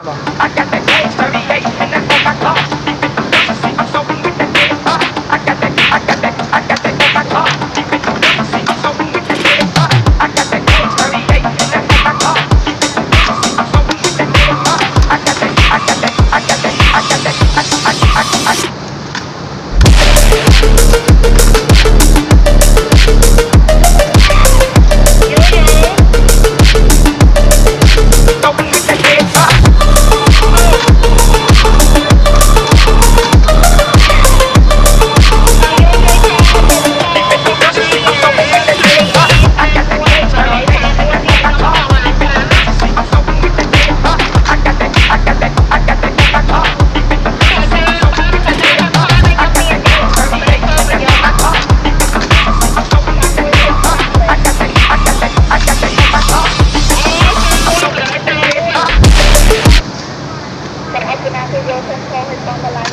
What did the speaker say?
I got that gas 38 and that's on my car. Even though never see I'm so with that gas bar. I got that on my car. Even though never see I'm so with that gas bar. I got that gas 38 and that's on my car. Even though never see I'm so with that gas bar. I got that, I got that, I got that, I got that, I so with that gas bar. Can I pronounce your consent on the line?